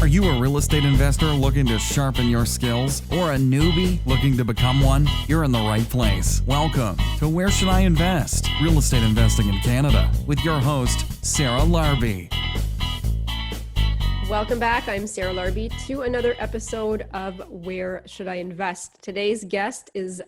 Are you a real estate investor looking to sharpen your skills or a newbie looking to become one? You're in the right place. Welcome to Where Should I Invest? Real Estate Investing in Canada with your host, Sarah Larbi. Welcome back. I'm Sarah Larbi to another episode of Where Should I Invest? Today's guest is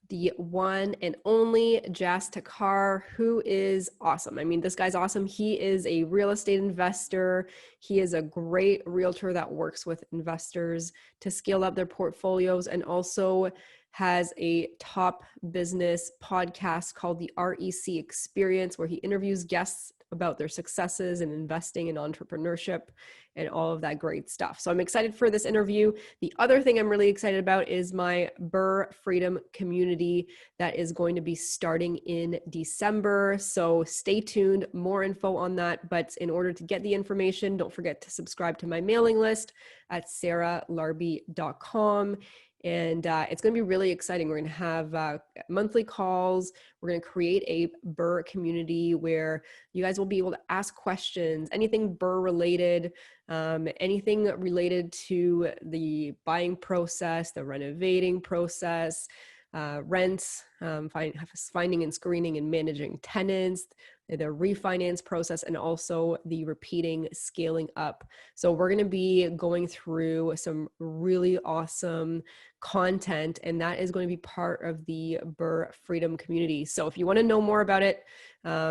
the one and only Jas Takhar, who is awesome. I mean, this guy's awesome. He is a real estate investor. He is a great realtor that works with investors to scale up their portfolios, and also has a top business podcast called the REC Experience, where he interviews guests about their successes in investing and entrepreneurship and all of that great stuff. So I'm excited for this interview. The other thing I'm really excited about is my BRRRR Freedom community that is going to be starting in December. So stay tuned, more info on that. But in order to get the information, don't forget to subscribe to my mailing list at sarahlarbi.com. And it's going to be really exciting. We're going to have monthly calls. We're going to create a BRRRR community where you guys will be able to ask questions, anything BRRRR related, anything related to the buying process, the renovating process, rents, finding and screening and managing tenants, the refinance process, and also the repeating scaling up. So we're going to be going through some really awesome content, and that is going to be part of the BRRRR Freedom community. So if you want to know more about it,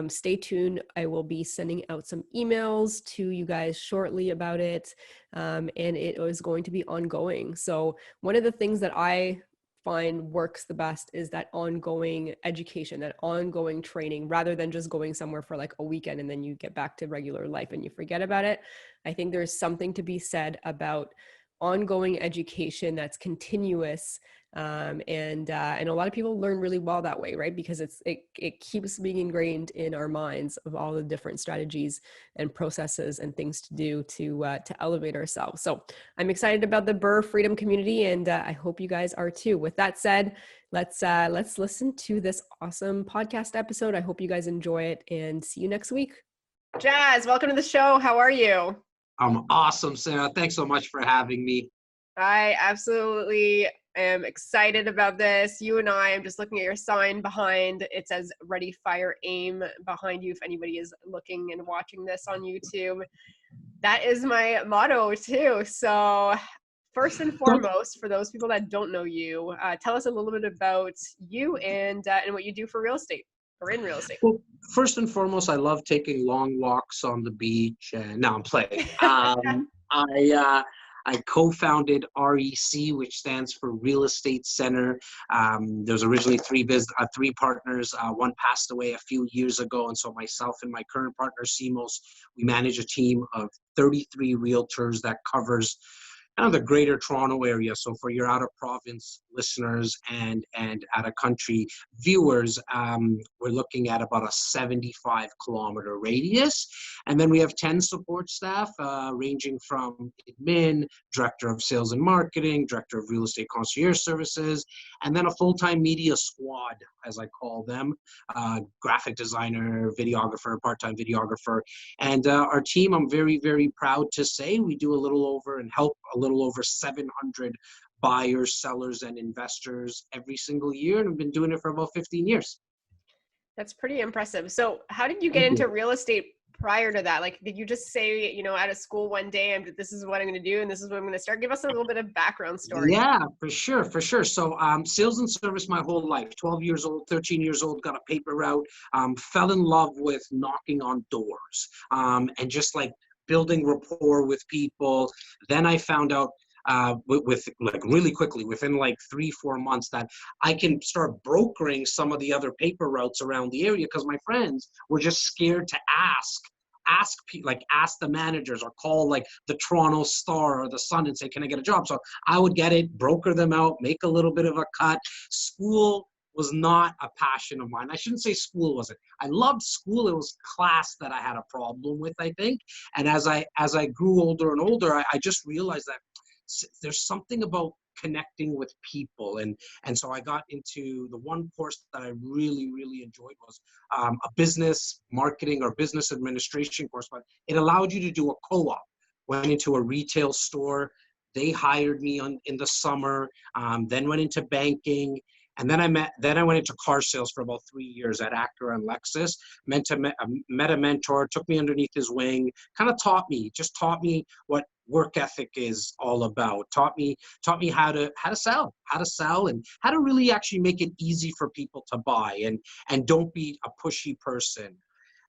stay tuned. I will be sending out some emails to you guys shortly about it, and it is going to be ongoing. So one of the things that I find works the best is that ongoing education, that ongoing training, rather than just going somewhere for like a weekend and then you get back to regular life and you forget about it. I think there's something to be said about ongoing education that's continuous, and a lot of people learn really well that way, right? Because it keeps being ingrained in our minds of all the different strategies and processes and things to do to elevate ourselves. So I'm excited about the BRRRR Freedom community, and I hope you guys are too. With that said, let's listen to this awesome podcast episode. I hope you guys enjoy it, and see you next week. Jas, welcome to the show. How are you? I'm awesome, Sarah. Thanks so much for having me. I absolutely am excited about this. You and I'm just looking at your sign behind. It says Ready, Fire, Aim behind you if anybody is looking and watching this on YouTube. That is my motto too. So first and foremost, for those people that don't know you, tell us a little bit about you and what you do for real estate or in real estate. Well, first and foremost, I love taking long walks on the beach. And no, I'm playing. I co-founded REC, which stands for Real Estate Center. There's originally three partners. One passed away a few years ago, and so myself and my current partner, Simos, we manage a team of 33 realtors that covers kind of the greater Toronto area. So for your out of province listeners and out of country viewers, we're looking at about a 75 kilometer radius. And then we have 10 support staff ranging from admin, director of sales and marketing, director of real estate concierge services, and then a full-time media squad, as I call them, graphic designer, videographer, part-time videographer. And our team, I'm very, very proud to say, we do a little over 700 buyers, sellers, and investors every single year, and we've been doing it for about 15 years. That's pretty impressive. So how did you get into real estate prior to that? Like, did you just say, out of school one day, this is what I'm going to do and this is what I'm going to start? Give us a little bit of background story. Yeah, for sure. So sales and service my whole life, 12 years old, 13 years old, got a paper route, fell in love with knocking on doors, and just like building rapport with people. Then I found out with like really quickly, within like 3-4 months, that I can start brokering some of the other paper routes around the area, because my friends were just scared to ask the managers or call like the Toronto Star or the Sun and say, can I get a job? So I would get it, broker them out, make a little bit of a cut. School was not a passion of mine. I shouldn't say school wasn't. I loved school. It was class that I had a problem with, I think. And as I grew older and older, I just realized that there's something about connecting with people, and so I got into the one course that I really, really enjoyed was a business marketing or business administration course, but it allowed you to do a co-op. went into a retail store. They hired me in the summer, then went into banking. And then I went into car sales for about 3 years at Acura and Lexus. Met a mentor, took me underneath his wing, kind of taught me what work ethic is all about. Taught me how to sell, and how to really actually make it easy for people to buy, and don't be a pushy person.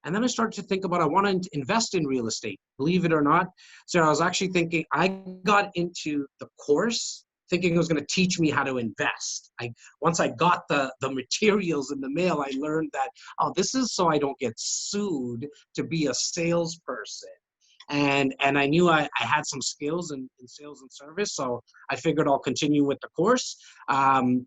And then I started to think about, I want to invest in real estate, believe it or not. So I was actually thinking, I got into the course thinking it was going to teach me how to invest. Once I got the materials in the mail, I learned that, oh, this is so I don't get sued to be a salesperson. And I knew I had some skills in sales and service, so I figured I'll continue with the course.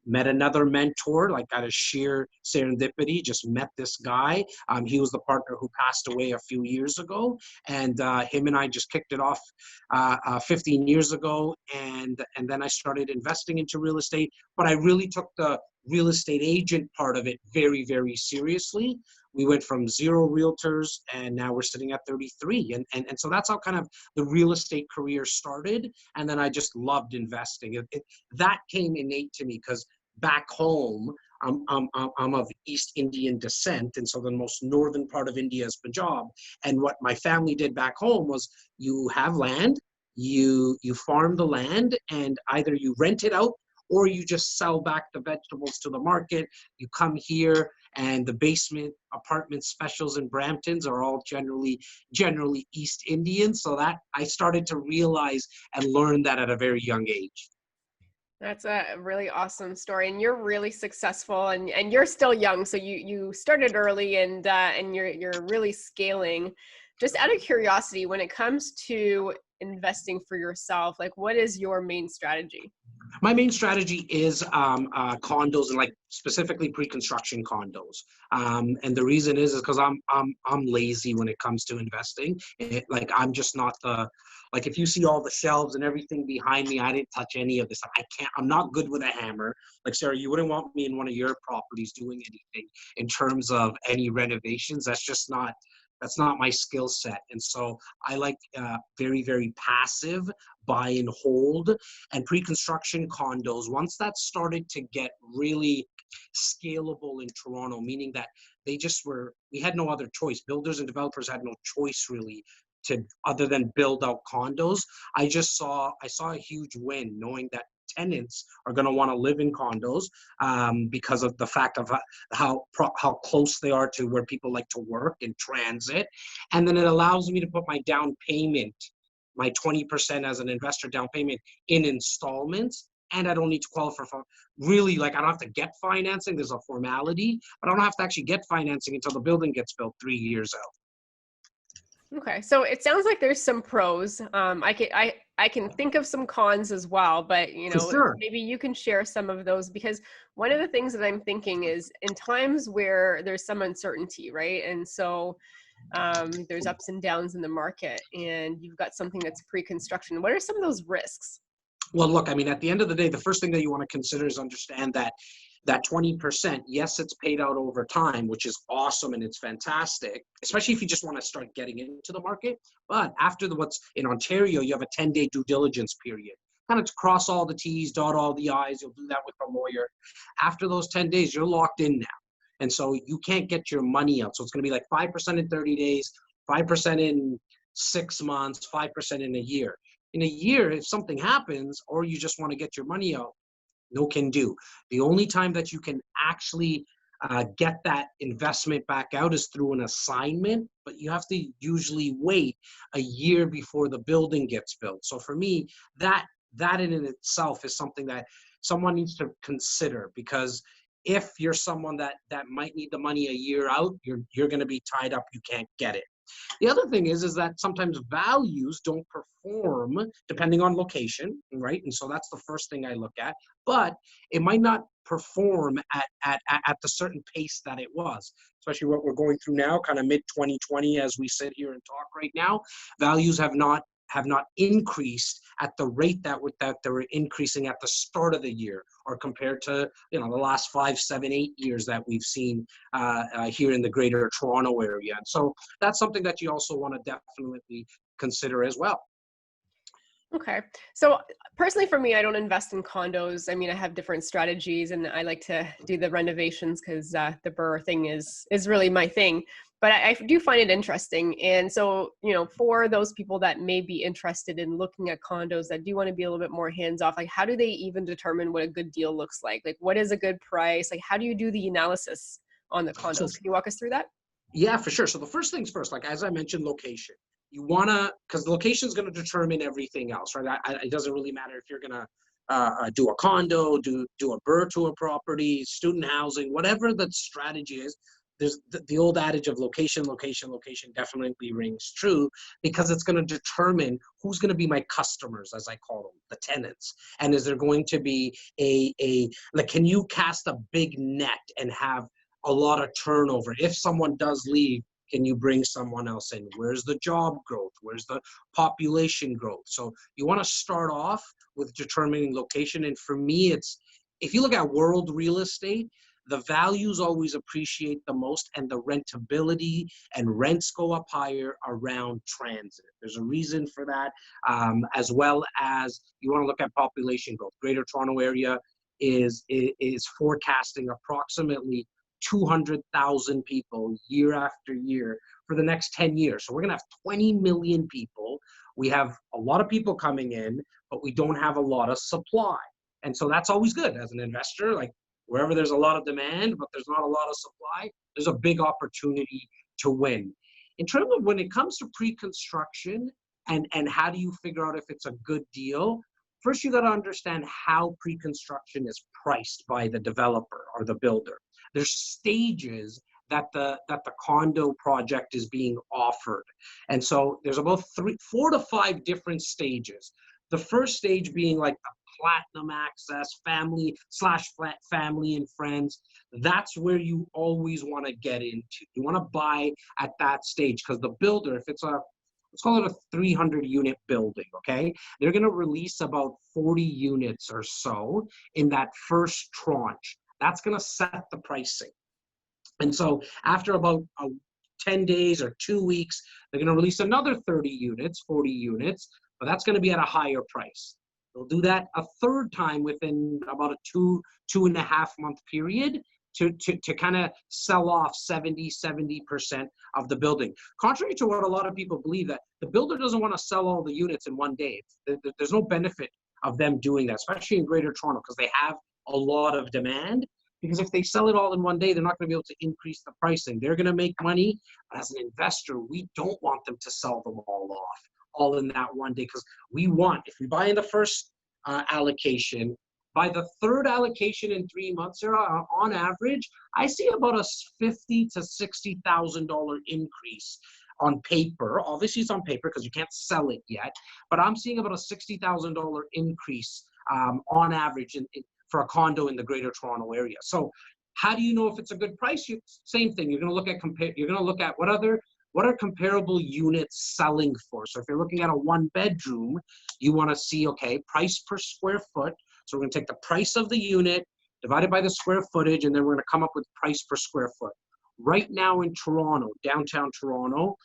Met another mentor, like out of sheer serendipity, just met this guy. He was the partner who passed away a few years ago, and him and I just kicked it off 15 years ago, and then I started investing into real estate. But I really took the real estate agent part of it very, very seriously. We went from 0 realtors, and now we're sitting at 33. And so that's how kind of the real estate career started. And then I just loved investing. That came innate to me because back home, I'm of East Indian descent. And so the most northern part of India is Punjab. And what my family did back home was, you have land, you farm the land, and either you rent it out or you just sell back the vegetables to the market. You come here, and the basement apartment specials in Bramptons are all generally East Indian. So that I started to realize and learn that at a very young age. That's a really awesome story, and you're really successful, and you're still young. So you started early, and you're really scaling. Just out of curiosity, when it comes to investing for yourself, like, what is your main strategy? My main strategy is condos, and like specifically pre-construction condos. And the reason is because I'm lazy when it comes to investing. Like, I'm just not like, if you see all the shelves and everything behind me, I didn't touch any of this. I'm not good with a hammer. Like, Sarah, you wouldn't want me in one of your properties doing anything in terms of any renovations. That's not my skill set. And so I like very, very passive buy and hold. And pre-construction condos, once that started to get really scalable in Toronto, meaning that we had no other choice. Builders and developers had no choice really other than build out condos. I saw a huge win knowing that tenants are going to want to live in condos because of the fact of how close they are to where people like to work in transit. And then it allows me to put my down payment, my 20% as an investor down payment, in installments. And I don't need to qualify for really, like, I don't have to get financing. There's a formality, but I don't have to actually get financing until the building gets built 3 years out. Okay, so it sounds like there's some pros. I can think of some cons as well, but Sure. maybe you can share some of those, because one of the things that I'm thinking is, in times where there's some uncertainty, right? And so there's ups and downs in the market, and you've got something that's pre-construction. What are some of those risks? Well, look, I mean, at the end of the day, the first thing that you want to consider is understand that 20%, yes, it's paid out over time, which is awesome and it's fantastic, especially if you just want to start getting into the market. But after what's in Ontario, you have a 10-day due diligence period. Kind of to cross all the T's, dot all the I's. You'll do that with a lawyer. After those 10 days, you're locked in now. And so you can't get your money out. So it's going to be like 5% in 30 days, 5% in 6 months, 5% in a year. In a year, if something happens or you just want to get your money out, no can do. The only time that you can actually get that investment back out is through an assignment, but you have to usually wait a year before the building gets built. So for me, that in itself is something that someone needs to consider, because if you're someone that might need the money a year out, you're going to be tied up. You can't get it. The other thing is that sometimes values don't perform depending on location, right? And so that's the first thing I look at. But it might not perform at the certain pace that it was, especially what we're going through now, kind of mid-2020 as we sit here and talk right now. Values have not increased at the rate that they were increasing at the start of the year, or compared to the last 5, 7, 8 years that we've seen here in the greater Toronto area. And so that's something that you also want to definitely consider as well. Okay. So personally for me, I don't invest in condos. I mean, I have different strategies and I like to do the renovations because the burr thing is really my thing. But I do find it interesting. And so, for those people that may be interested in looking at condos that do want to be a little bit more hands off, like how do they even determine what a good deal looks like? Like what is a good price? Like how do you do the analysis on the So condos? Can you walk us through that? yeah, for sure. So the first things first, like as I mentioned, location. You wanna, because location is going to determine everything else, right? It doesn't really matter if you're gonna do a condo, do a burr to a property, student housing, whatever the strategy is. There's the old adage of location, location, location definitely rings true because it's going to determine who's going to be my customers, as I call them, the tenants. And is there going to be like, can you cast a big net and have a lot of turnover? If someone does leave, can you bring someone else in? Where's the job growth? Where's the population growth? So you want to start off with determining location. And for me, it's, if you look at world real estate, the values always appreciate the most and the rentability and rents go up higher around transit. There's a reason for that, as well as you want to look at population growth. Greater Toronto Area is forecasting approximately 200,000 people year after year for the next 10 years. So we're going to have 20 million people. We have a lot of people coming in, but we don't have a lot of supply. And so that's always good as an investor. Like wherever there's a lot of demand, but there's not a lot of supply, there's a big opportunity to win. In terms of when it comes to pre-construction and how do you figure out if it's a good deal, first you got to understand how pre-construction is priced by the developer or the builder. There's stages that the condo project is being offered. And so there's about 4 to 5 different stages. The first stage being like the platinum access, family and friends. That's where you always want to get into. You want to buy at that stage because the builder, if it's let's call it a 300 unit building, okay? They're going to release about 40 units or so in that first tranche. That's going to set the pricing. And so after about 10 days or 2 weeks, they're going to release another 30 units, 40 units, but that's going to be at a higher price. They'll do that a third time within about a 2.5 month period to kind of sell off 70% of the building. Contrary to what a lot of people believe, that the builder doesn't want to sell all the units in one day. There's no benefit of them doing that, especially in Greater Toronto, because they have a lot of demand. Because if they sell it all in one day, they're not going to be able to increase the pricing. They're going to make money. But as an investor, we don't want them to sell them all in that one day, because we want, if we buy in the first allocation, by the third allocation in 3 months, on average, I see about a $50,000 to $60,000 increase on paper. Obviously, it's on paper because you can't sell it yet, but I'm seeing about a $60,000 increase on average for a condo in the Greater Toronto Area. So, how do you know if it's a good price? Same thing. You're going to look at You're going to look at what are comparable units selling for. So if you're looking at a 1-bedroom, you want to see, okay, price per square foot. So we're going to take the price of the unit divided by the square footage, and then we're going to come up with price per square foot. Right now in Toronto, downtown Toronto,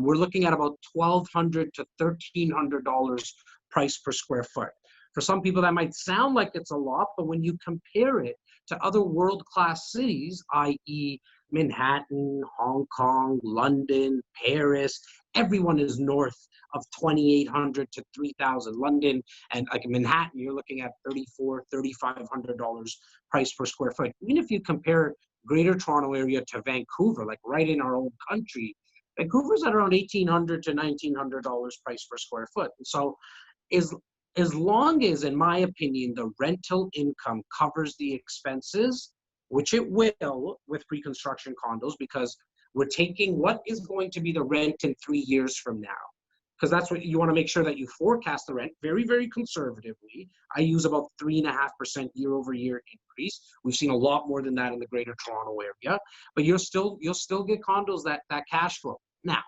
we're looking at about $1,200 to $1,300 price per square foot. For some people, that might sound like it's a lot, but when you compare it to other world-class cities, i.e. Manhattan, Hong Kong, London, Paris, everyone is north of $2,800 to $3,000. London and like Manhattan, you're looking at $3,400, $3,500 price per square foot. Even if you compare Greater Toronto Area to Vancouver, like right in our own country, Vancouver's at around $1,800 to $1,900 price per square foot. And so as long as, in my opinion, the rental income covers the expenses, which it will with pre-construction condos, because we're taking what is going to be the rent in 3 years from now. Because that's what you want to make sure that you forecast the rent very, very conservatively. I use about 3.5% year over year increase. We've seen a lot more than that in the Greater Toronto Area, but you'll still get condos that cash flow. Now,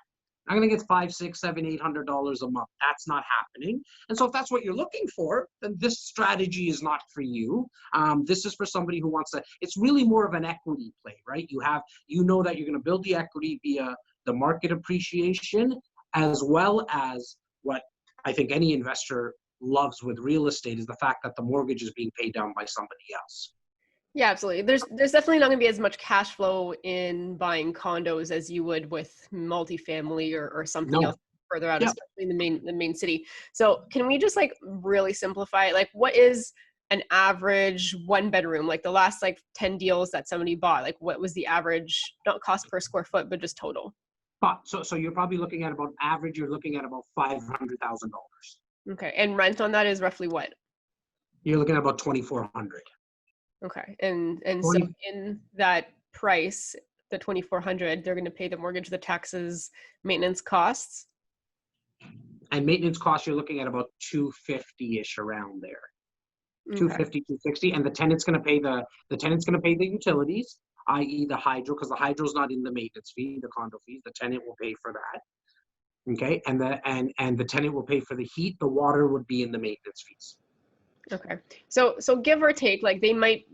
I'm going to get $500, $600, $700, $800 a month. That's not happening. And so if that's what you're looking for, then this strategy is not for you. This is for somebody who wants to, it's really more of an equity play, right? You know that you're going to build the equity via the market appreciation, as well as what I think any investor loves with real estate is the fact that the mortgage is being paid down by somebody else. Yeah, absolutely. There's definitely not going to be as much cash flow in buying condos as you would with multifamily or something else No. further out, Yeah. especially in the main city. So can we just like really simplify it? Like what is an average one bedroom? Like the last like 10 deals that somebody bought, like what was the average, not cost per square foot, but just total? But so you're probably looking at about average, you're looking at about $500,000. Okay. And rent on that is roughly what? You're looking at about 2,400. Okay. And so 20, in that price, the 2,400, they're going to pay the mortgage, the taxes, maintenance costs. and maintenance costs, you're looking at about 250-ish around there. Okay. 250, 260, and the tenant's going to pay the tenant's going to pay the utilities, i.e. the hydro, because the hydro's not in the maintenance fee, the condo fees. The tenant will pay for that. Okay, and the tenant will pay for the heat. The water would be in the maintenance fees. Okay. So give or take, like they might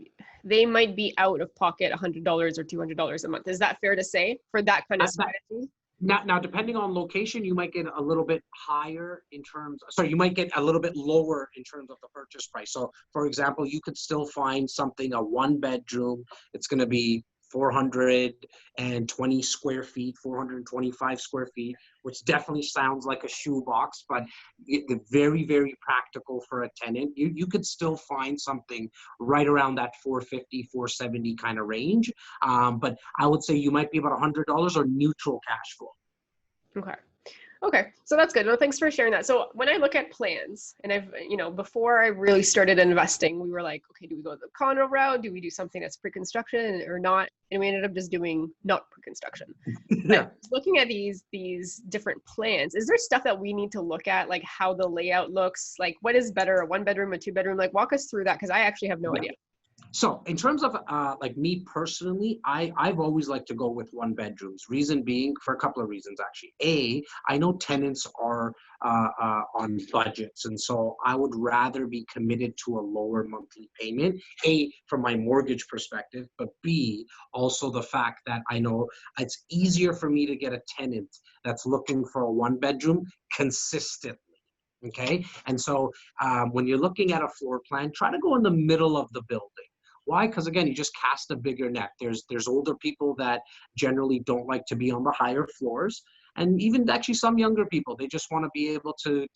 be out of pocket $100 or $200 a month. Is that fair to say for that kind of strategy? Now, depending on location, you might get a little bit higher in terms. Sorry, you might get a little bit lower in terms of the purchase price. So, for example, you could still find something, a one bedroom. It's going to be 420 square feet, 425 square feet, which definitely sounds like a shoebox, but very, very practical for a tenant. You could still find something right around that 450, 470 kind of range. But I would say you might be about $100 or neutral cash flow. Okay. Okay. So that's good. Well, thanks for sharing that. So when I look at plans and before I really started investing, we were like, okay, do we go the condo route? Do we do something that's pre-construction or not? And we ended up just doing not pre-construction. Yeah. But looking at these different plans, is there stuff that we need to look at, like how the layout looks? Like what is better, a one bedroom, a two bedroom? Like walk us through that, because I actually have no idea. So in terms of like me personally, I've always liked to go with one bedrooms. Reason being, for a couple of reasons actually. A, I know tenants are on budgets, and so I would rather be committed to a lower monthly payment. A, from my mortgage perspective, but B, also the fact that I know it's easier for me to get a tenant that's looking for a one bedroom consistently. Okay, and so when you're looking at a floor plan, try to go in the middle of the building. Why? Because again, you just cast a bigger net. There's older people that generally don't like to be on the higher floors, and even actually some younger people, they just want to be able to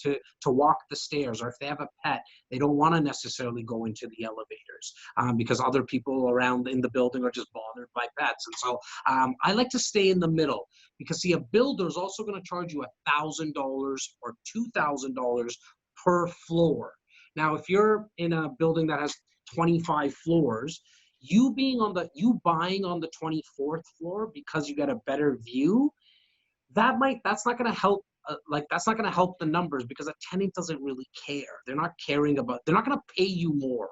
walk the stairs, or if they have a pet, they don't want to necessarily go into the elevators because other people around in the building are just bothered by pets. And so I like to stay in the middle, because see, a builder is also going to charge you $1,000 or $2,000 per floor. Now, if you're in a building that has 25 floors, you buying on the 24th floor because you got a better view, that's not going to help. That's not going to help the numbers, because a tenant doesn't really care. They're not going to pay you more.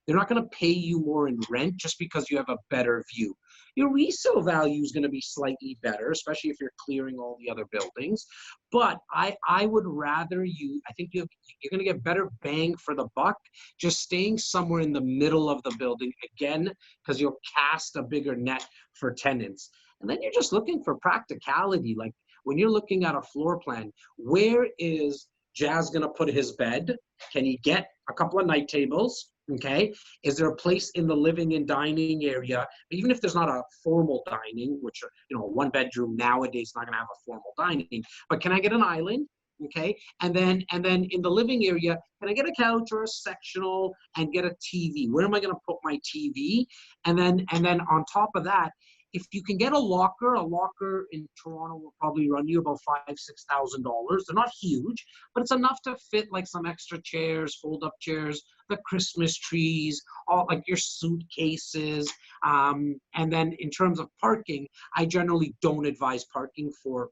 They're not going to pay you more in rent just because you have a better view. Your resale value is going to be slightly better, especially if you're clearing all the other buildings. But I would rather I think you're going to get better bang for the buck just staying somewhere in the middle of the building, again, because you'll cast a bigger net for tenants. And then you're just looking for practicality. Like when you're looking at a floor plan, where is Jas going to put his bed? Can he get a couple of night tables? Okay. Is there a place in the living and dining area, even if there's not a formal dining, which, one bedroom nowadays is not going to have a formal dining, but can I get an island? Okay. And then in the living area, can I get a couch or a sectional and get a TV? Where am I going to put my TV? And then on top of that, if you can get a locker in Toronto will probably run you about $5,000-$6,000. They're not huge, but it's enough to fit like some extra chairs, fold-up chairs, the Christmas trees, all like your suitcases. And then in terms of parking, I generally don't advise parking for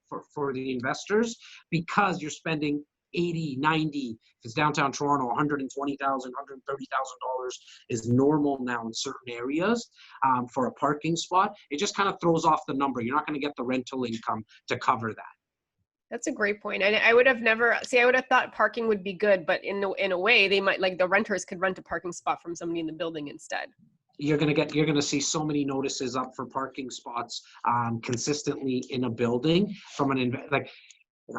the investors, because you're spending 80, 90, if it's downtown Toronto, $120,000, $130,000 is normal now in certain areas for a parking spot. It just kind of throws off the number. You're not going to get the rental income to cover that. That's a great point. And I would have thought parking would be good, but in a way they might, like the renters could rent a parking spot from somebody in the building instead. You're going to see so many notices up for parking spots consistently in a building from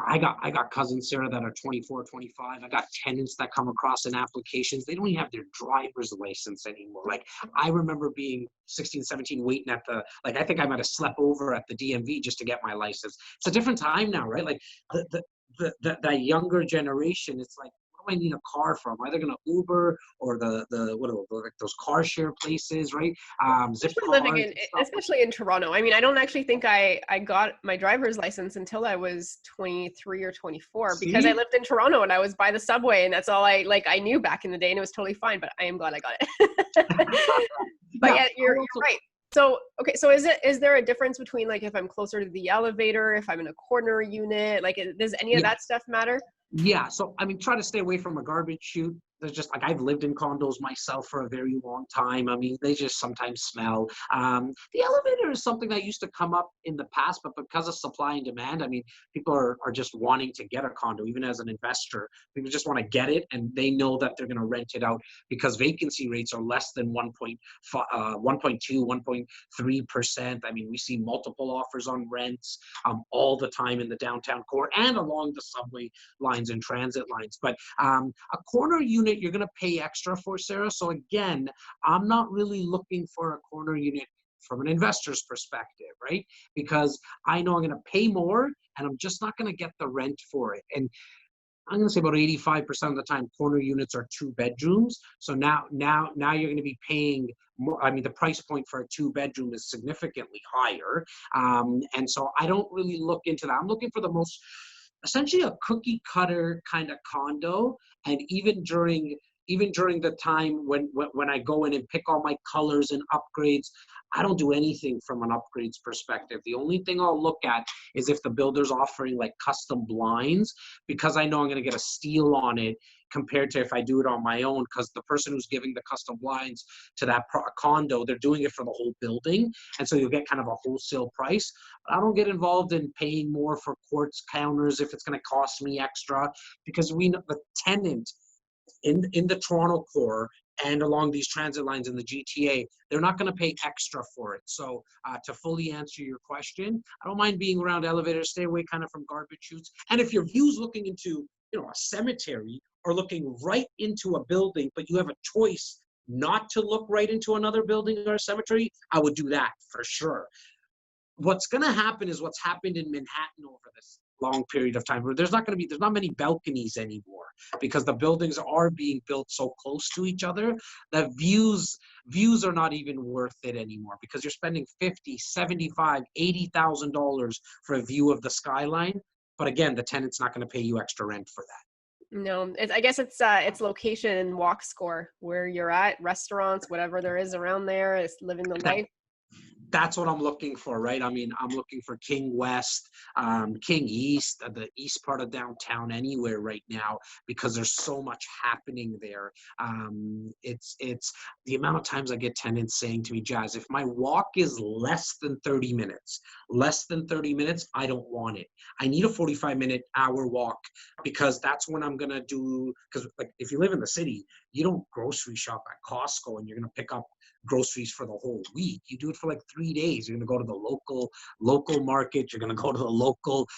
I got cousins, Sarah, that are 24, 25. I got tenants that come across in applications. They don't even have their driver's license anymore. Like, I remember being 16, 17, waiting at the, like, I think I might have slept over at the DMV just to get my license. It's a different time now, right? Like, that younger generation, it's like, what do I need a car from? Either going to Uber or like those car share places, right? Zip Especially living cars in, and stuff. especially in Toronto. I mean, I don't actually think I got my driver's license until I was 23 or 24 because I See? lived in Toronto and I was by the subway and that's all I knew back in the day and it was totally fine, but I am glad I got it. But Yeah. yeah, you're right. So, okay, so is there a difference between like if I'm closer to the elevator, if I'm in a corner unit, like does any of Yeah. that stuff matter? Yeah, so I mean, try to stay away from a garbage chute. There's just like I've lived in condos myself for a very long time. I mean, they just sometimes smell. The elevator is something that used to come up in the past, but because of supply and demand, I mean, people are just wanting to get a condo, even as an investor. People just want to get it, and they know that they're going to rent it out because vacancy rates are less than 1.2, 1.3%. I mean, we see multiple offers on rents all the time in the downtown core and along the subway lines and transit lines. But a corner unit, you're going to pay extra for, Sarah. So again, I'm not really looking for a corner unit from an investor's perspective, right? Because I know I'm going to pay more and I'm just not going to get the rent for it. And I'm going to say about 85% of the time, corner units are 2 bedrooms. So now you're going to be paying more. I mean, the price point for a 2 bedroom is significantly higher. And so I don't really look into that. I'm looking for the most, essentially a cookie cutter kind of condo. And even during the time when I go in and pick all my colors and upgrades, I don't do anything from an upgrades perspective. The only thing I'll look at is if the builder's offering like custom blinds, because I know I'm going to get a steal on it compared to if I do it on my own, because the person who's giving the custom blinds to that condo, they're doing it for the whole building. And so you'll get kind of a wholesale price. I don't get involved in paying more for quartz counters if it's going to cost me extra, because we know the tenant in the Toronto core and along these transit lines in the GTA, they're not going to pay extra for it. So to fully answer your question, I don't mind being around elevators, stay away kind of from garbage chutes. And if your view's looking into, a cemetery or looking right into a building, but you have a choice not to look right into another building or a cemetery, I would do that for sure. What's going to happen is what's happened in Manhattan over this long period of time, where there's not many balconies anymore because the buildings are being built so close to each other that views are not even worth it anymore, because you're spending $50, $75, $80,000 for a view of the skyline. But again, the tenant's not going to pay you extra rent for that. No, I guess it's location and walk score where you're at, restaurants, whatever there is around there, is living the life. That's what I'm looking for, right? I mean, I'm looking for King West, King East, the east part of downtown, anywhere right now, because there's so much happening there. It's the amount of times I get tenants saying to me, Jas, if my walk is less than 30 minutes, I don't want it. I need a 45-minute hour walk, because that's when I'm gonna do, because like if you live in the city, you don't grocery shop at Costco and you're gonna pick up groceries for the whole week. You do it for like 3 days. You're going to go to the local market. You're going to go to the local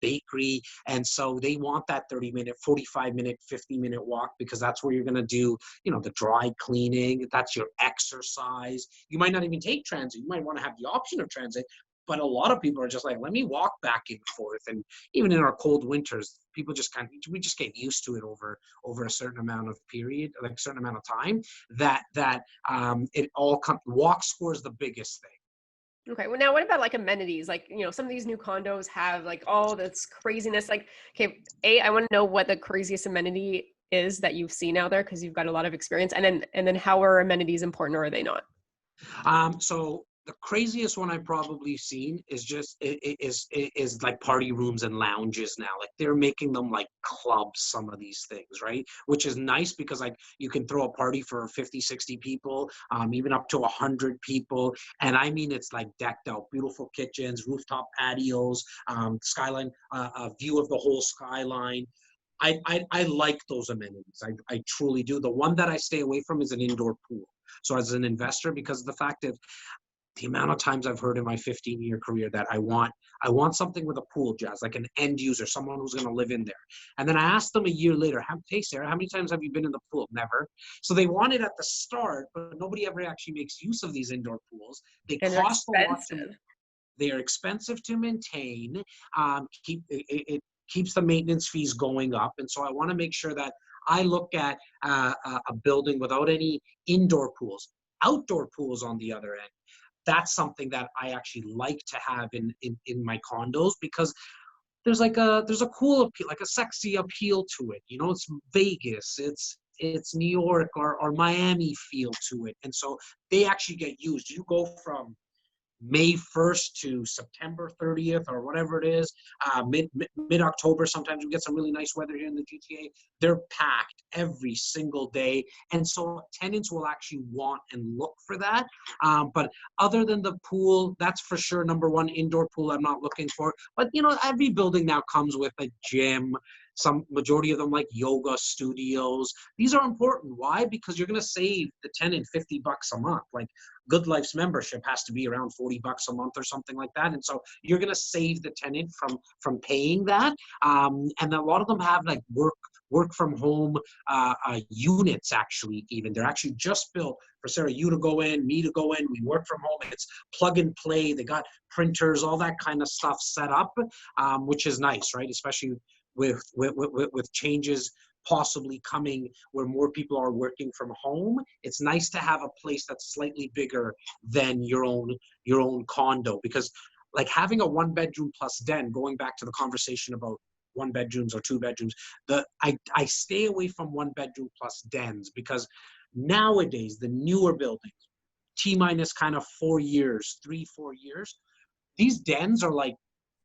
bakery. And so they want that 30-minute, 45-minute, 50-minute walk, because that's where you're going to do, the dry cleaning. That's your exercise. You might not even take transit. You might want to have the option of transit. But a lot of people are just like, let me walk back and forth. And even in our cold winters, people we just get used to it over a certain amount of period, like a certain amount of time, that it all comes. Walk score is the biggest thing. Okay. Well, now what about like amenities? Like, some of these new condos have like all this craziness. Like, okay, I want to know what the craziest amenity is that you've seen out there, because you've got a lot of experience. And then how are amenities important, or are they not? So the craziest one I've probably seen is like party rooms and lounges now. Like they're making them like clubs, some of these things, right? Which is nice, because like you can throw a party for 50, 60 people, even up to 100 people. And I mean, it's like decked out, beautiful kitchens, rooftop patios, skyline, a view of the whole skyline. I like those amenities. I truly do. The one that I stay away from is an indoor pool. So as an investor, because of the fact that the amount of times I've heard in my 15-year career that I want something with a pool, Jazz, like an end user, someone who's going to live in there. And then I asked them a year later, hey, Sarah, how many times have you been in the pool? Never. So they want it at the start, but nobody ever actually makes use of these indoor pools. They And they're cost a lot to, expensive. they are expensive to maintain. It keeps the maintenance fees going up. And so I want to make sure that I look at a building without any indoor pools. Outdoor pools, on the other end, that's something that I actually like to have in my condos, because there's a cool appeal, like a sexy appeal to it. You know, it's Vegas, it's New York or Miami feel to it. And so they actually get used. You go from May 1st to September 30th or whatever it is, mid-October. Sometimes we get some really nice weather here in the GTA. They're packed every single day. And so tenants will actually want and look for that. But other than the pool, that's for sure number one, indoor pool I'm not looking for. But, you know, every building now comes with a gym. Some majority of them like yoga studios. These are important. Why? Because you're going to save the tenant $50 a month. Like Good Life's membership has to be around $40 a month or something like that. And so you're going to save the tenant from paying that. And a lot of them have like work from home units, actually. Even they're actually just built for Sarah, you to go in, me to go in. We work from home. It's plug and play. They got printers, all that kind of stuff set up, which is nice, right? Especially with changes possibly coming where more people are working from home. It's nice to have a place that's slightly bigger than your own condo, because like having a 1-bedroom plus den, going back to the conversation about 1 bedrooms or 2 bedrooms, I stay away from 1-bedroom plus dens, because nowadays the newer buildings, T-minus kind of 4 years, 3-4 years, these dens are like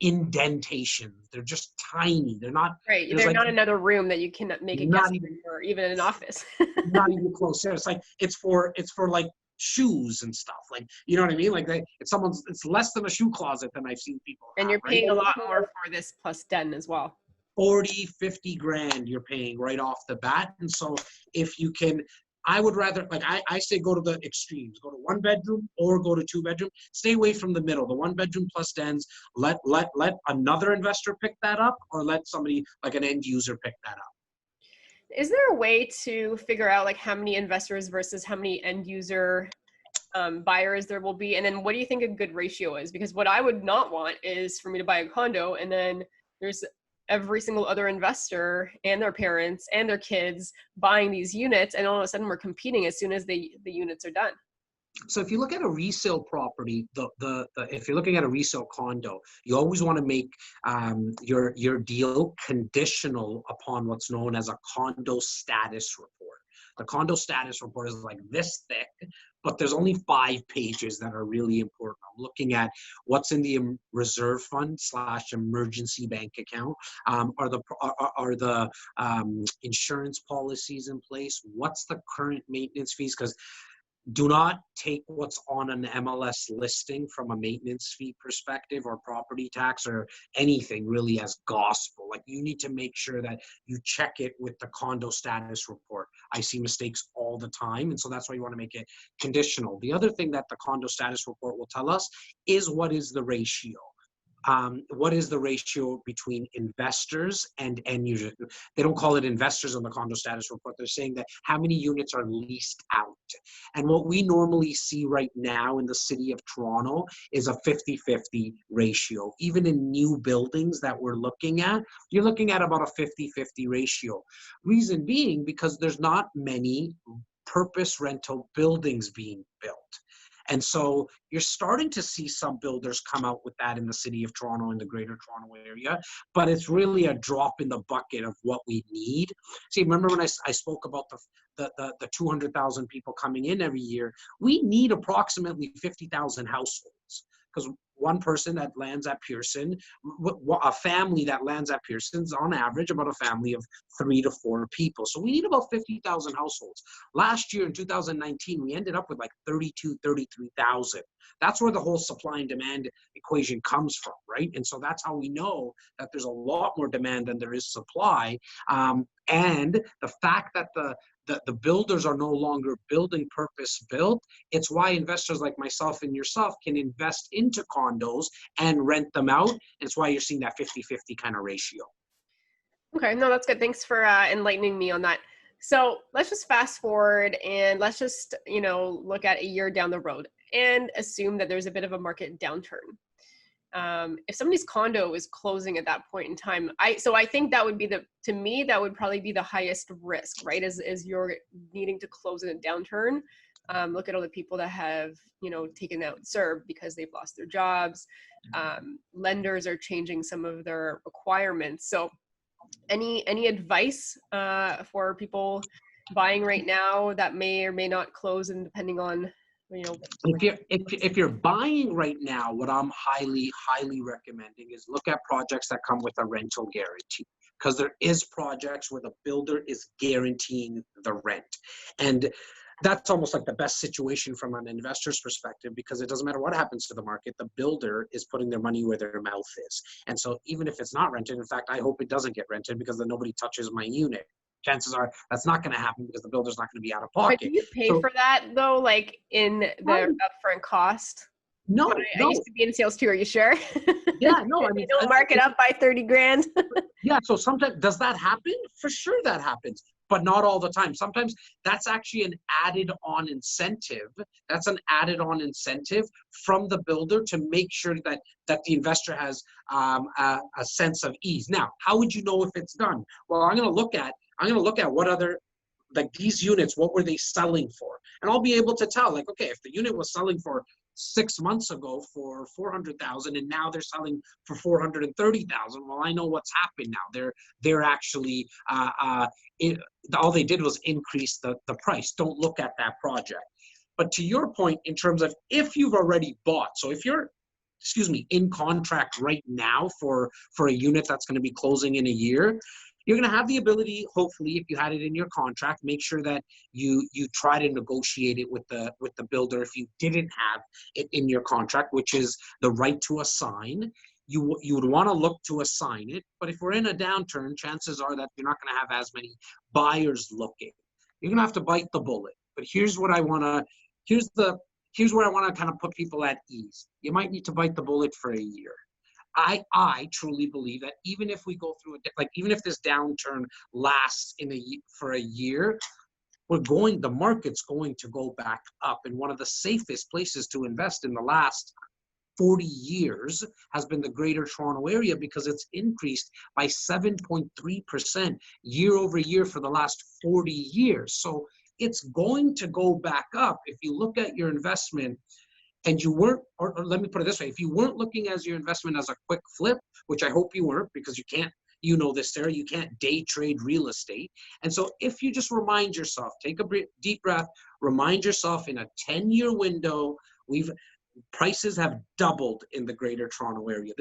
indentations. They're just tiny. They're not Right. there's They're like not another room that you can make a not guest even room or even an office. not even close. It's like it's for like shoes and stuff. Like, you know what I mean? Like it's less than a shoe closet than I've seen people And have, you're right? paying a lot more for this plus den as well. 40-50 grand you're paying right off the bat. And so if you can, I would rather, like I say, go to the extremes, go to 1 bedroom or go to 2 bedroom, stay away from the middle, the 1 bedroom plus dens. Let another investor pick that up, or let somebody like an end user pick that up. Is there a way to figure out like how many investors versus how many end user buyers there will be? And then what do you think a good ratio is? Because what I would not want is for me to buy a condo and then there's every single other investor and their parents and their kids buying these units, and all of a sudden we're competing as soon as the units are done. So if you look at a resale property, if you're looking at a resale condo, you always want to make your deal conditional upon what's known as a condo status report. The condo status report is like this thick, but there's only 5 pages that are really important. I'm looking at what's in the reserve fund / emergency bank account. Are the insurance policies in place? What's the current maintenance fees? Because do not take what's on an MLS listing from a maintenance fee perspective or property tax or anything really as gospel. Like, you need to make sure that you check it with the condo status report. I see mistakes all the time, and so that's why you want to make it conditional. The other thing that the condo status report will tell us is what is the ratio. What is the ratio between investors and end users? They don't call it investors on the condo status report. They're saying that how many units are leased out. And what we normally see right now in the city of Toronto is a 50-50 ratio. Even in new buildings that we're looking at, you're looking at about a 50-50 ratio. Reason being, because there's not many purpose rental buildings being built. And so you're starting to see some builders come out with that in the city of Toronto and the greater Toronto area, but it's really a drop in the bucket of what we need. See, remember when I spoke about the 200,000 people coming in every year? We need approximately 50,000 households, because one person that lands at Pearson, a family that lands at Pearson's on average about a family of 3 to 4 people. So we need about 50,000 households. Last year in 2019, we ended up with like 32, 33,000. That's where the whole supply and demand equation comes from, right? And so that's how we know that there's a lot more demand than there is supply. And the fact that the builders are no longer building purpose built, it's why investors like myself and yourself can invest into condos and rent them out. And it's why you're seeing that 50-50 kind of ratio. Okay, no, that's good. Thanks for enlightening me on that. So let's just fast forward and let's just, look at a year down the road and assume that there's a bit of a market downturn. If somebody's condo is closing at that point in time, I think that would be to me, that would probably be the highest risk, right? As you're needing to close in a downturn. Look at all the people that have, taken out CERB because they've lost their jobs. Lenders are changing some of their requirements. So any advice for people buying right now that may or may not close, and depending on, if you're buying right now, what I'm highly recommending is look at projects that come with a rental guarantee, because there is projects where the builder is guaranteeing the rent, and that's almost like the best situation from an investor's perspective, because it doesn't matter what happens to the market, the builder is putting their money where their mouth is. And so even if it's not rented, in fact, I hope it doesn't get rented, because then nobody touches my unit. Chances are that's not going to happen, because the builder's not going to be out of pocket. But do you pay for that though, like in the upfront cost? No, I used to be in sales too. Are you sure? Yeah, no. I mean, they don't mark it up by 30 grand. Yeah, so sometimes, does that happen? For sure that happens, but not all the time. Sometimes that's actually an added on incentive. That's an added on incentive from the builder to make sure that the investor has a sense of ease. Now, how would you know if it's done? Well, I'm going to look at what other, like these units, what were they selling for? And I'll be able to tell, like, okay, if the unit was selling for 6 months ago for 400,000 and now they're selling for 430,000, well, I know what's happened now. They're actually all they did was increase the price. Don't look at that project. But to your point, in terms of if you've already bought, so if you're in contract right now for a unit that's going to be closing in a year, you're going to have the ability, hopefully, if you had it in your contract, make sure that you try to negotiate it with the builder. If you didn't have it in your contract, which is the right to assign, you would want to look to assign it. But if we're in a downturn, chances are that you're not going to have as many buyers looking. You're going to have to bite the bullet. But here's where I want to kind of put people at ease. You might need to bite the bullet for a year. I truly believe that even if we go through even if this downturn lasts for a year, the market's going to go back up. And one of the safest places to invest in the last 40 years has been the Greater Toronto Area, because it's increased by 7.3% year over year for the last 40 years. So it's going to go back up. If you look at your investment, and you weren't, or let me put it this way, if you weren't looking as your investment as a quick flip, which I hope you weren't, because you can't, this, Sarah, you can't day trade real estate. And so if you just remind yourself, take a deep breath, remind yourself in a 10-year window, prices have doubled in the Greater Toronto Area.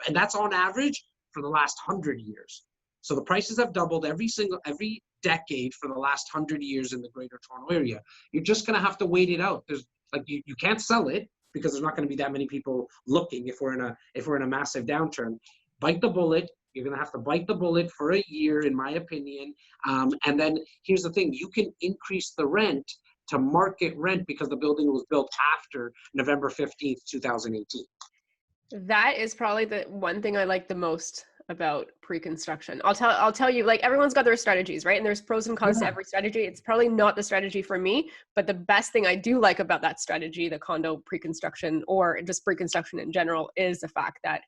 And that's on average for the last 100 years. So the prices have doubled every decade for the last 100 years in the Greater Toronto Area. You're just going to have to wait it out. You can't sell it, because there's not going to be that many people looking if we're in a massive downturn. Bite the bullet. You're going to have to bite the bullet for a year, in my opinion. And then here's the thing: you can increase the rent to market rent, because the building was built after November 15th, 2018. That is probably the one thing I like the most about pre-construction. I'll tell you, like, everyone's got their strategies, right? And there's pros and cons to every strategy. It's probably not the strategy for me, but the best thing I do like about that strategy, the condo pre-construction, or just pre-construction in general, is the fact that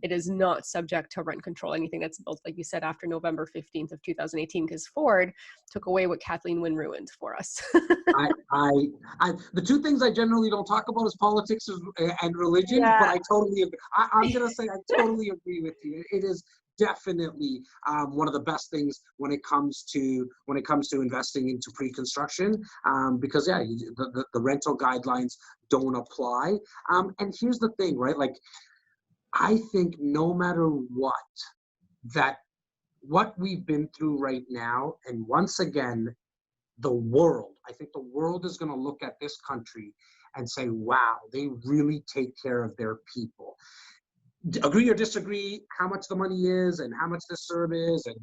it is not subject to rent control. Anything that's built, like you said, after November 15th of 2018, because Ford took away what Kathleen Wynne ruined for us. The two things I generally don't talk about is politics and religion, Yeah. But I totally agree. I'm going to say I totally agree with you. It is definitely one of the best things when it comes to investing into pre-construction, because the rental guidelines don't apply. And here's the thing, right? Like, I think no matter what we've been through right now, and once again, I think the world is going to look at this country and say, wow, they really take care of their people. Agree or disagree how much the money is and how much the serve is and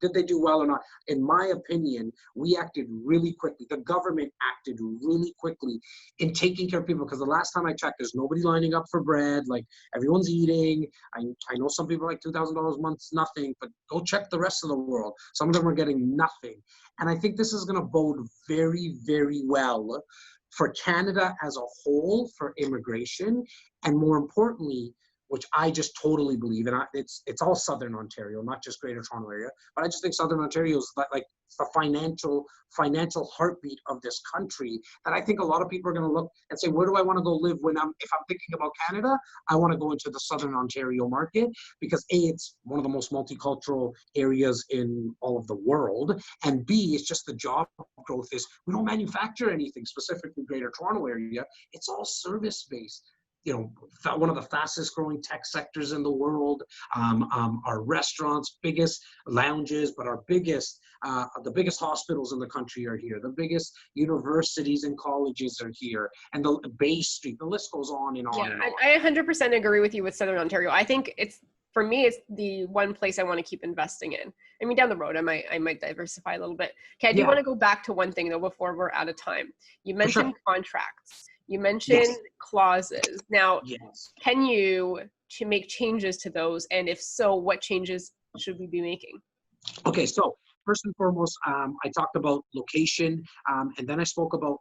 did they do well or not? In my opinion, we acted really quickly. The government acted really quickly in taking care of people, because the last time I checked, there's nobody lining up for bread. Like, everyone's eating. I know some people like $2,000 a month, nothing, but go check the rest of the world. Some of them are getting nothing. And I think this is going to bode very, very well for Canada as a whole, for immigration, and more importantly, which I just totally believe, and it's all Southern Ontario, not just Greater Toronto Area, but I just think Southern Ontario is like the financial heartbeat of this country. That I think a lot of people are going to look and say, where do I want to go live if I'm thinking about Canada? I want to go into the Southern Ontario market because A, it's one of the most multicultural areas in all of the world, and B, it's just the job growth is, we don't manufacture anything specifically Greater Toronto Area. It's all service based. You know, one of the fastest growing tech sectors in the world. Our restaurants, biggest lounges, but our the biggest hospitals in the country are here. The biggest universities and colleges are here, and the Bay Street. The list goes on and on. Yeah, and on. I 100% agree with you with Southern Ontario. I think for me, it's the one place I want to keep investing in. I mean, down the road, I might diversify a little bit. Okay, I do want to go back to one thing though before we're out of time. You mentioned contracts. You mentioned clauses. Now, can you make changes to those? And if so, what changes should we be making? Okay, so first and foremost, I talked about location, and then I spoke about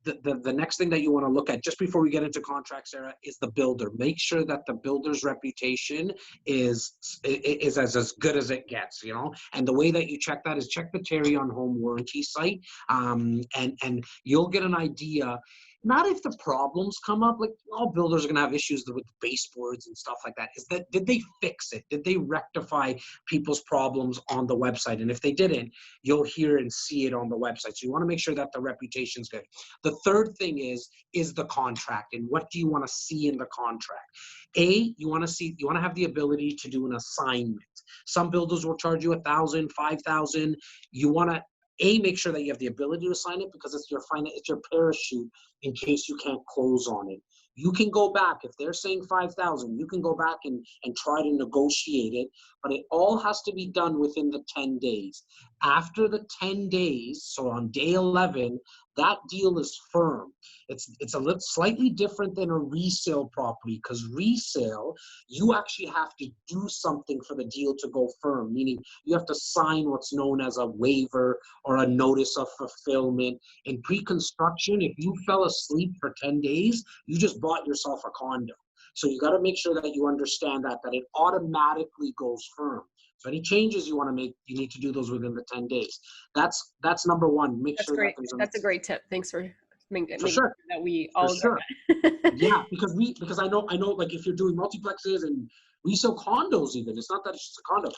the next thing that you want to look at just before we get into contracts, Sarah, is the builder. Make sure that the builder's reputation is as good as it gets, you know. And the way that you check that is check the Terry on Home warranty site, and you'll get an idea. Not if the problems come up, like all builders are going to have issues with baseboards and stuff like that. Is that, did they fix it? Did they rectify people's problems on the website? And if they didn't, you'll hear and see it on the website. So you want to make sure that the reputation's good. The third thing is the contract, and what do you want to see in the contract? You want to have the ability to do an assignment. Some builders will charge you $1,000, $5,000. You want to make sure that you have the ability to sign it, because it's your parachute in case you can't close on it. You can go back, if they're saying 5,000, you can go back and try to negotiate it, but it all has to be done within the 10 days. After the 10 days, so on day 11, that deal is firm. It's a little slightly different than a resale property, because resale, you actually have to do something for the deal to go firm, meaning you have to sign what's known as a waiver or a notice of fulfillment. In pre-construction, if you fell asleep for 10 days, you just bought yourself a condo. So you got to make sure that you understand that it automatically goes firm. So any changes you want to make, you need to do those within the 10 days. That's number one. That's sure great. That's a great tip. Thanks for making sure that we all sure. Yeah, because I know like if you're doing multiplexes and resale condos, even it's not that it's just a condo.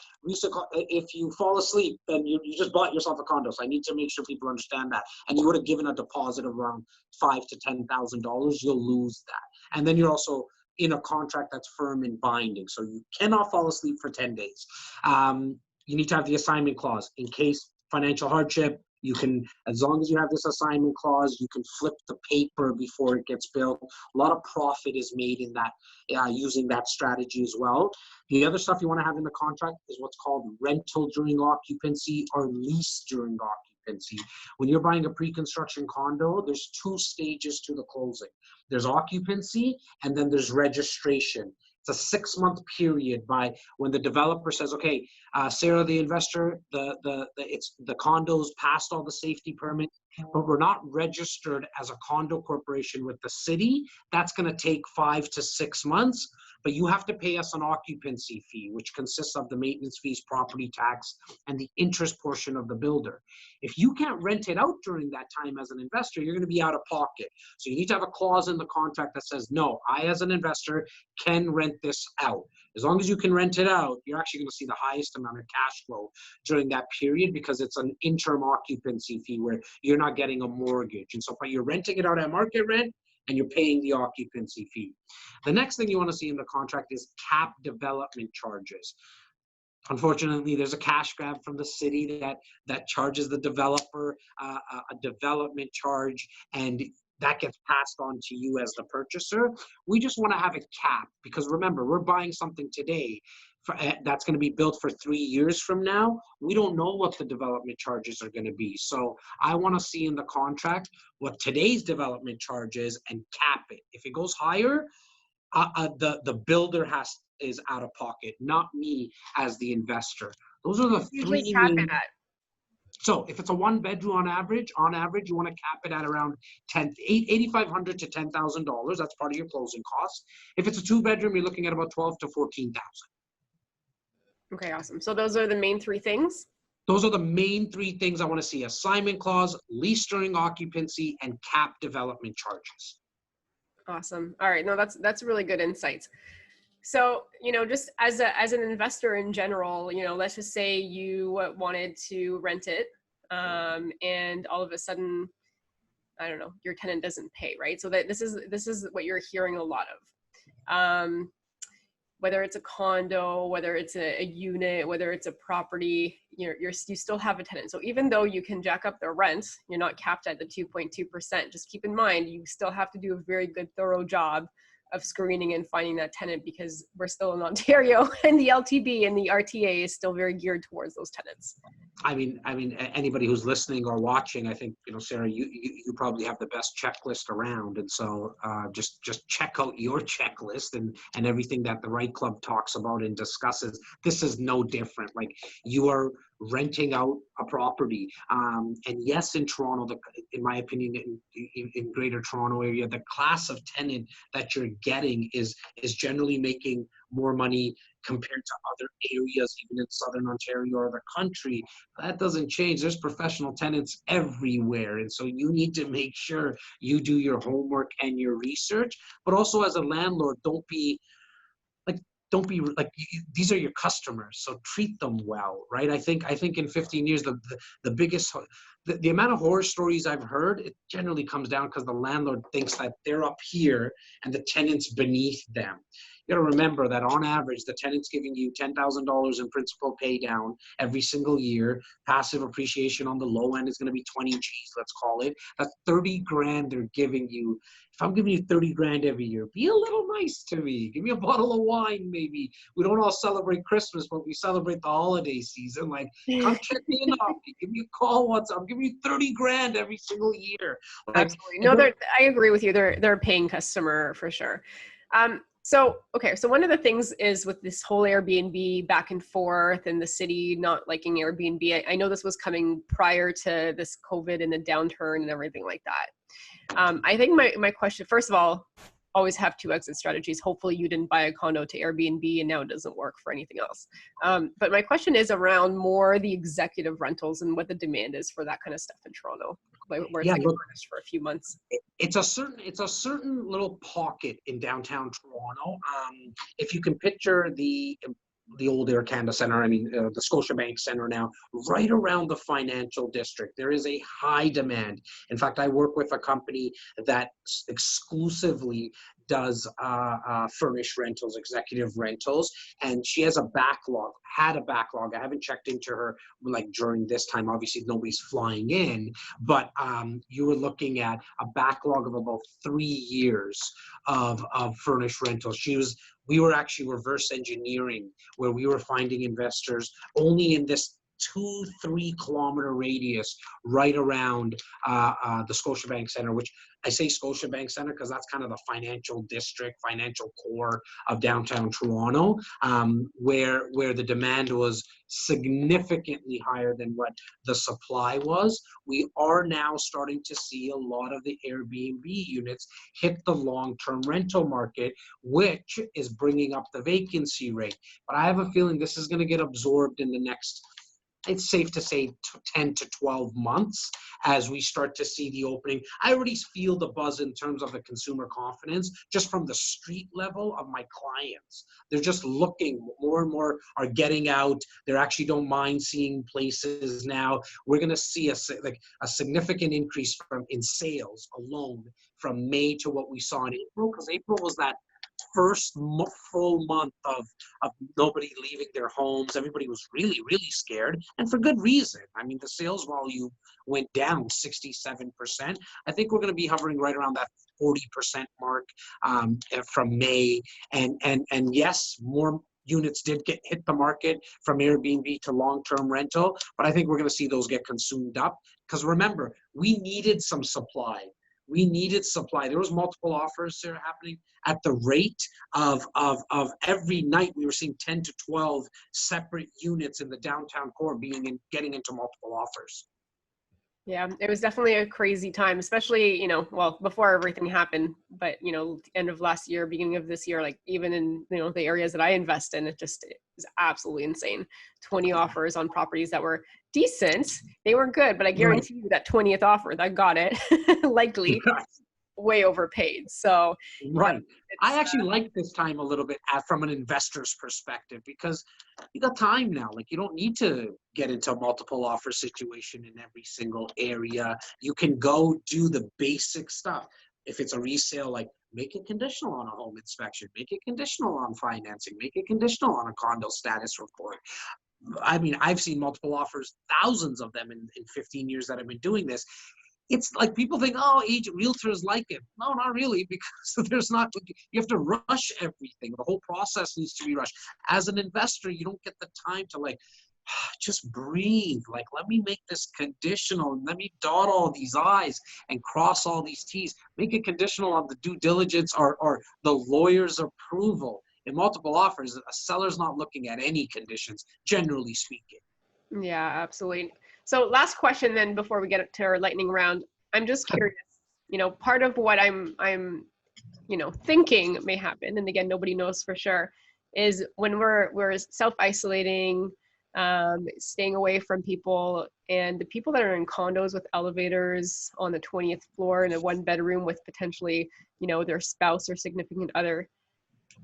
If you fall asleep, then you just bought yourself a condo. So I need to make sure people understand that. And you would have given a deposit of around $5,000 to $10,000, you'll lose that. And then you're also in a contract that's firm and binding. So you cannot fall asleep for 10 days. You need to have the assignment clause in case financial hardship. You can, as long as you have this assignment clause, you can flip the paper before it gets built. A lot of profit is made in that, using that strategy as well. The other stuff you want to have in the contract is what's called rental during occupancy or lease during occupancy. When you're buying a pre-construction condo, there's two stages to the closing. There's occupancy, and then there's registration. It's a 6-month period by when the developer says, okay, Sarah, the investor, the condos passed all the safety permits, but we're not registered as a condo corporation with the city. That's going to take 5 to 6 months, but you have to pay us an occupancy fee, which consists of the maintenance fees, property tax, and the interest portion of the builder. If you can't rent it out during that time as an investor, you're going to be out of pocket. So you need to have a clause in the contract that says, no, I as an investor can rent this out. As long as you can rent it out, you're actually going to see the highest amount of cash flow during that period, because it's an interim occupancy fee where you're not getting a mortgage. And so but you're renting it out at market rent and you're paying the occupancy fee. The next thing you want to see in the contract is cap development charges. Unfortunately, there's a cash grab from the city that charges the developer a development charge, and that gets passed on to you as the purchaser. We just want to have it capped, because remember, we're buying something today that's going to be built for 3 years from now. We don't know what the development charges are going to be. So I want to see in the contract what today's development charge is and cap it. If it goes higher, the builder is out of pocket, not me as the investor. Those are the Usually three cap main. it at. So if it's a one bedroom on average, you want to cap it at around $8,500 to $10,000. That's part of your closing costs. If it's a 2 bedroom, you're looking at about 12 to 14,000. Okay, awesome. So those are the main three things. Those are the main 3 things I want to see: assignment clause, lease during occupancy, and cap development charges. Awesome. All right. No, that's really good insights. So, just as an investor in general, let's just say you wanted to rent it, and all of a sudden, I don't know, your tenant doesn't pay, right? So that this is what you're hearing a lot of. Whether it's a condo, whether it's a unit, whether it's a property, you still have a tenant. So even though you can jack up the rent, you're not capped at the 2.2%. Just keep in mind, you still have to do a very good, thorough job of screening and finding that tenant, because we're still in Ontario and the LTB and the RTA is still very geared towards those tenants. I mean, anybody who's listening or watching, I think, Sarah, you probably have the best checklist around. And so just check out your checklist and everything that the Right Club talks about and discusses. This is no different. Like, you are renting out a property. And yes, in Toronto, in my opinion, in Greater Toronto area, the class of tenant that you're getting is generally making more money compared to other areas, even in Southern Ontario or the country. That doesn't change. There's professional tenants everywhere. And so you need to make sure you do your homework and your research. But also, as a landlord, don't be like, these are your customers, so treat them well, right? I think in 15 years, the biggest, the amount of horror stories I've heard, it generally comes down because the landlord thinks that they're up here and the tenant's beneath them. You got to remember that on average, the tenant's giving you $10,000 in principal pay down every single year. Passive appreciation on the low end is going to be 20 G's, let's call it. That's 30 grand they're giving you. If I'm giving you 30 grand every year, be a little nice to me. Give me a bottle of wine, maybe. We don't all celebrate Christmas, but we celebrate the holiday season. Like, come check me in, give me a call once. I'm giving you 30 grand every single year. Like, absolutely. No, I agree with you. They're a paying customer for sure. So one of the things is with this whole Airbnb back and forth and the city not liking Airbnb, I know this was coming prior to this COVID and the downturn and everything like that. I think my question, first of all, always have 2 exit strategies. Hopefully you didn't buy a condo to Airbnb and now it doesn't work for anything else. But my question is around more the executive rentals and what the demand is for that kind of stuff in Toronto, where it's like furnished for a few months. It's a certain little pocket in downtown Toronto. If you can picture the old Air Canada Centre, the Scotiabank Centre now, right around the financial district, there is a high demand. In fact, I work with a company that exclusively does furnished rentals, executive rentals, and she has had a backlog. I haven't checked into her like during this time. Obviously, nobody's flying in, but you were looking at a backlog of about 3 years of furnished rentals. We were actually reverse engineering, where we were finding investors only in this 2-3 kilometer radius right around the Scotiabank Centre, which I say Scotiabank Centre because that's kind of the financial district, financial core of downtown Toronto, where the demand was significantly higher than what the supply was. We are now starting to see a lot of the Airbnb units hit the long-term rental market, which is bringing up the vacancy rate. But I have a feeling this is going to get absorbed in the next, it's safe to say, 10 to 12 months as we start to see the opening. I already feel the buzz in terms of the consumer confidence just from the street level of my clients. They're just looking, more and more are getting out. They actually don't mind seeing places now. We're going to see a significant increase in sales alone from May to what we saw in April, because April was that first full month of nobody leaving their homes, everybody was really, really scared, and for good reason. I mean, the sales volume went down 67%. I think we're going to be hovering right around that 40% mark from May. And yes, more units did hit the market from Airbnb to long-term rental, but I think we're going to see those get consumed up. Because remember, we needed some supply. We needed supply. There was multiple offers there happening at the rate of every night. We were seeing 10 to 12 separate units in the downtown core getting into multiple offers. Yeah, it was definitely a crazy time, especially, well, before everything happened, but, end of last year, beginning of this year, like even in, the areas that I invest in, it was absolutely insane. 20 offers on properties that were decent. They were good, but I guarantee you that 20th offer that got it likely way overpaid. So right. I actually like this time a little bit from an investor's perspective, because you got time now. Like, you don't need to get into a multiple offer situation in every single area. You can go do the basic stuff. If it's a resale, like make it conditional on a home inspection, make it conditional on financing, make it conditional on a condo status report. I mean, I've seen multiple offers, thousands of them in 15 years that I've been doing this. It's like people think, oh, realtors like it. No, not really, because you have to rush everything. The whole process needs to be rushed. As an investor, you don't get the time to just breathe. Like, let me make this conditional, and let me dot all these I's and cross all these T's. Make it conditional on the due diligence or the lawyer's approval. In multiple offers, a seller's not looking at any conditions, generally speaking. Yeah, absolutely. So last question then before we get to our lightning round. I'm just curious, part of what I'm thinking may happen, and again, nobody knows for sure, is when we're self-isolating, staying away from people, and the people that are in condos with elevators on the 20th floor in a one bedroom with potentially, their spouse or significant other,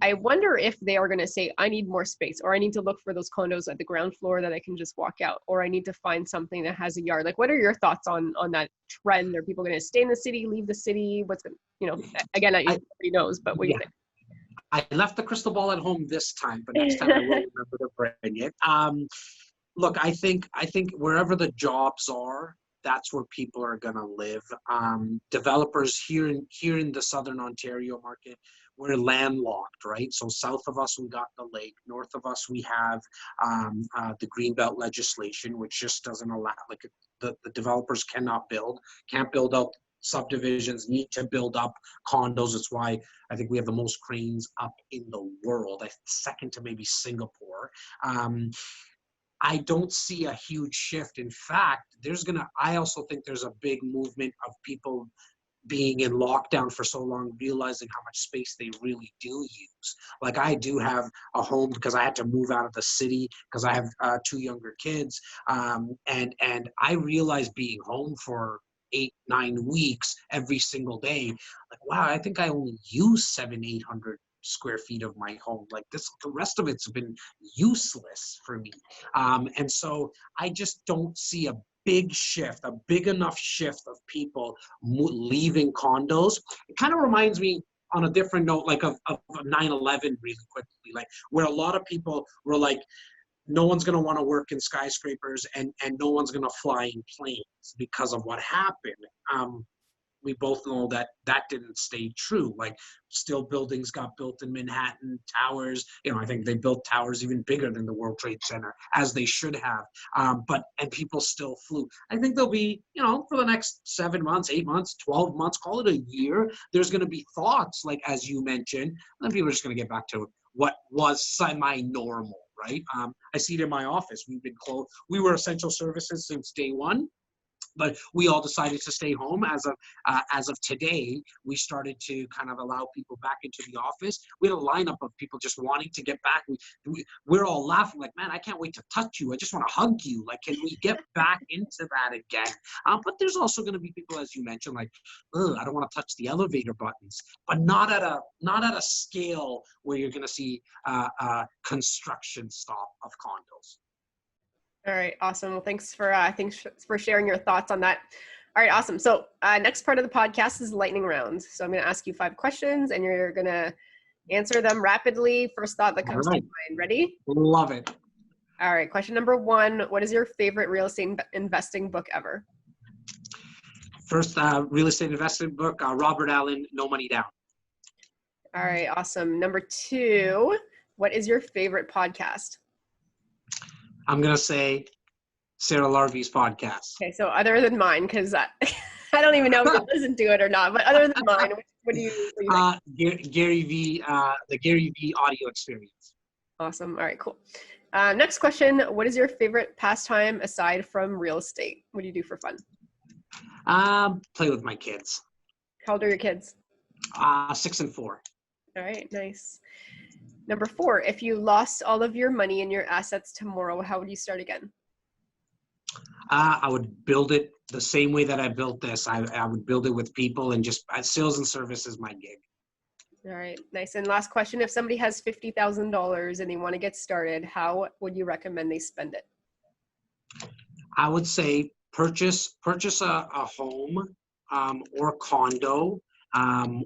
I wonder if they are going to say, I need more space, or I need to look for those condos at the ground floor that I can just walk out, or I need to find something that has a yard. Like, what are your thoughts on that trend? Are people going to stay in the city, leave the city? What's going to, again, nobody knows, but what do you think? I left the crystal ball at home this time, but next time I will remember to bring it. Look, I think wherever the jobs are, that's where people are going to live. Developers here in the Southern Ontario market, we're landlocked, right? So south of us, we got the lake. North of us, we have the Greenbelt legislation, which just doesn't allow, the developers can't build out subdivisions, need to build up condos. It's why I think we have the most cranes up in the world, second to maybe Singapore. I don't see a huge shift. In fact, I also think there's a big movement of people being in lockdown for so long, realizing how much space they really do use. Like, I do have a home because I had to move out of the city because I have 2 younger kids. And I realized being home for 8-9 weeks every single day, like, wow, I think I only use 700-800 square feet of my home. Like, the rest of it's been useless for me. And so I just don't see a big enough shift of people leaving condos. It kind of reminds me, on a different note, like of 9/11 really quickly, like where a lot of people were like, no one's going to want to work in skyscrapers and no one's going to fly in planes because of what happened. We both know that didn't stay true. Like, still buildings got built in Manhattan, towers, I think they built towers even bigger than the World Trade Center, as they should have. And people still flew. I think there'll be, for the next 7 months, 8 months, 12 months, call it a year, there's going to be thoughts, like, as you mentioned, and then people are just going to get back to what was semi-normal, right? I see it in my office. We've been closed. We were essential services since day one, but we all decided to stay home. As of today, we started to kind of allow people back into the office. We had a lineup of people just wanting to get back. We're all laughing like, man, I can't wait to touch you. I just want to hug you. Like, can we get back into that again? But there's also going to be people, as you mentioned, like, I don't want to touch the elevator buttons, but not at a scale where you're going to see construction stop of condos. All right, awesome. Well, thanks for sharing your thoughts on that. All right, awesome. So next part of the podcast is lightning round. So I'm going to ask you 5 questions, and you're going to Answer them rapidly. First thought that All comes to right. mind. Ready? Love it. All right. Question number 1. What is your favorite real estate investing book ever? First real estate investment book, Robert Allen, No Money Down. All right. Awesome. Number 2. What is your favorite podcast? I'm going to say Sarah Larbi's podcast. Okay. So other than mine, because I don't even know if you listen to it or not, but other than mine, what do you think? Gary V, the Gary V audio experience. Awesome. All right, cool. Next question. What is your favorite pastime aside from real estate? What do you do for fun? Play with my kids. How old are your kids? 6 and 4. All right, nice. Number 4, if you lost all of your money and your assets tomorrow, how would you start again? I would build it the same way that I built this. I would build it with people and just sales and service is my gig. All right, nice. And last question, if somebody has $50,000 and they want to get started, how would you recommend they spend it? I would say purchase a home or condo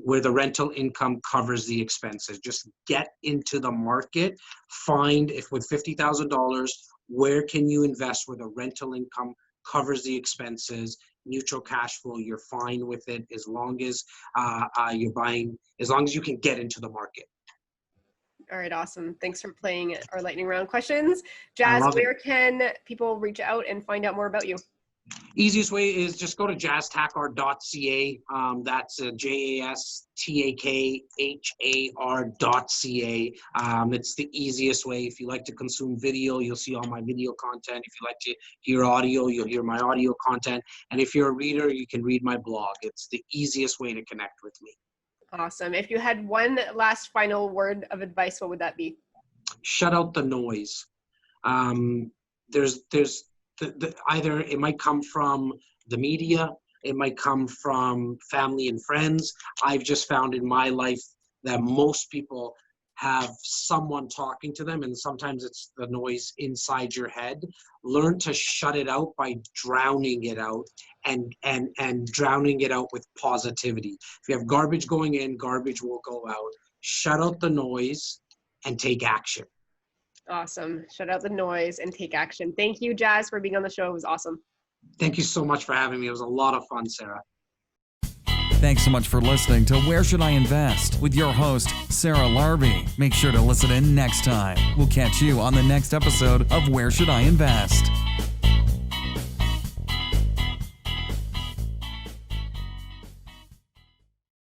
where the rental income covers the expenses. Just get into the market. Find if with $50,000, where can you invest where the rental income covers the expenses, neutral cash flow, you're fine with it as long as you're buying, as long as you can get into the market. All right, awesome. Thanks for playing our lightning round questions. Jas, where can people reach out and find out more about you? Easiest way is just go to jastakhar.ca. That's JASTAKHAR.ca. It's the easiest way. If you like to consume video, you'll see all my video content. If you like to hear audio, you'll hear my audio content. And if you're a reader, you can read my blog. It's the easiest way to connect with me. Awesome. If you had one last final word of advice, what would that be? Shut out the noise. There's either it might come from the media, it might come from family and friends. I've just found in my life that most people have someone talking to them, and sometimes it's the noise inside your head. Learn to shut it out by drowning it out and drowning it out with positivity. If you have garbage going in, garbage will go out. Shut out the noise and take action. Awesome. Shut out the noise and take action. Thank you, Jas, for being on the show. It was awesome. Thank you so much for having me. It was a lot of fun, Sarah. Thanks so much for listening to Where Should I Invest with your host, Sarah Larbi. Make sure to listen in next time. We'll catch you on the next episode of Where Should I Invest?